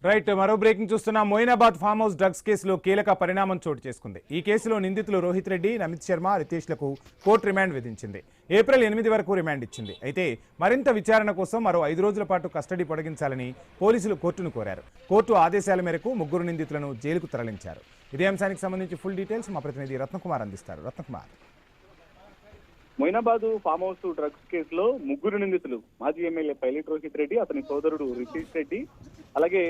Right మరో breaking చూస్తున్న Moinabad farm house drugs కేసులో కీలక పరిణామం చోటు చేసుకుంది. ఈ కేసులో నిందితులు రోహిత్ రెడ్డి, నమిత్ శర్మ, రితేష్లకు కోర్టు రిమాండ్ విధించింది. ఏప్రిల్ 8 వరకు రిమాండ్ ఇచ్చింది. అయితే మరింత విచారణ కోసం మరో 5 రోజుల పాటు కస్టడీ పొడిగించాలని పోలీసులు కోర్టును కోరారు. కోర్టు ఆదేశాల మేరకు ముగ్గురు నిందితులను జైలుకు తరలించారు. ఇదే అంశానికి సంబంధించి ఫుల్ డీటెయిల్స్ మా ప్రతినిధి రత్నకుమార్ అందిస్తారు. Ratnakumar, Moinabad farm house drugs కేసులో ముగ్గురు నిందితులు మాజీ ఎమ్మెల్యే పైలట్ రోహిత్ రెడ్డి, అతని సోదరుడు రితేష్ రెడ్డి, అలాగే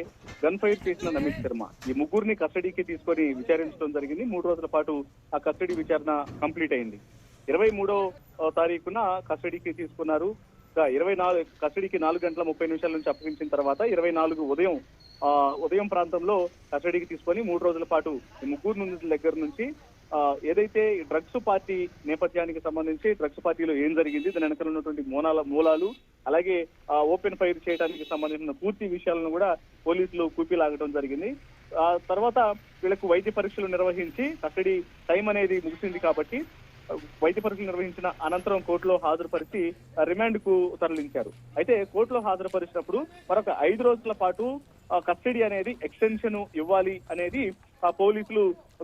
గన్ ఫైర్ చేసిన నమిత్ శర్మ, ఈ ముగ్గురిని కస్టడీకి తీసుకొని విచారించడం జరిగింది. 3 రోజుల పాటు ఆ కస్టడీ విచారణ కంప్లీట్ అయింది. 23వ తారీఖున కస్టడీకి తీసుకున్నారు. 24 కస్టడీకి 4 గంటల 30 నిమిషాల నుంచి అప్పగించిన తర్వాత 24 ఉదయం ప్రాంతంలో కస్టడీకి తీసుకొని 3 రోజుల పాటు ఈ ముగ్గురు నిందితుల దగ్గర నుంచి ఏదైతే డ్రగ్స్ పార్టీ నేపథ్యానికి సంబంధించి డ్రగ్స్ పార్టీలో ఏం జరిగింది, దాని వెనకాల ఉన్నటువంటి మూలాలు, అలాగే ఓపెన్ ఫైర్ చేయడానికి సంబంధించిన పూర్తి విషయాలను కూడా పోలీసులు కూపీలాగడం జరిగింది. తర్వాత వీళ్ళకు వైద్య పరీక్షలు నిర్వహించి కస్టడీ టైం అనేది ముగిసింది కాబట్టి వైద్య పరీక్షలు నిర్వహించిన అనంతరం కోర్టులో హాజరుపరిచి రిమాండ్ కు తరలించారు. అయితే కోర్టులో హాజరుపరిచినప్పుడు మరొక 5 రోజుల పాటు కస్టడీ అనేది ఎక్స్టెన్షన్ ఇవ్వాలి అనేది పోలీసులు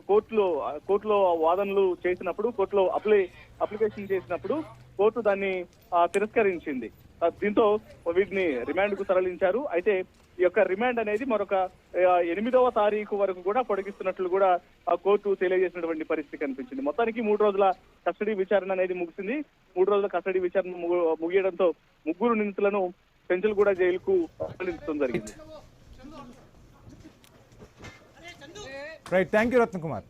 కోర్టులో వాదనలు చేసినప్పుడు, కోర్టులో అప్లికేషన్ చేసినప్పుడు కోర్టు దాన్ని తిరస్కరించింది. దీంతో వీటిని రిమాండ్ కు తరలించారు. అయితే ఈ యొక్క రిమాండ్ అనేది మరొక 8వ తారీఖు వరకు కూడా పొడిగిస్తున్నట్లు కూడా కోర్టు తెలియజేసినటువంటి పరిస్థితి కనిపించింది. మొత్తానికి 3 రోజుల కస్టడీ విచారణ అనేది ముగిసింది. 3 రోజుల కస్టడీ విచారణ ముగియడంతో ముగ్గురు నిందితులను పెంచల్గూడ జైలుకు తరలించడం జరిగింది. Right, thank you Ratnakumar.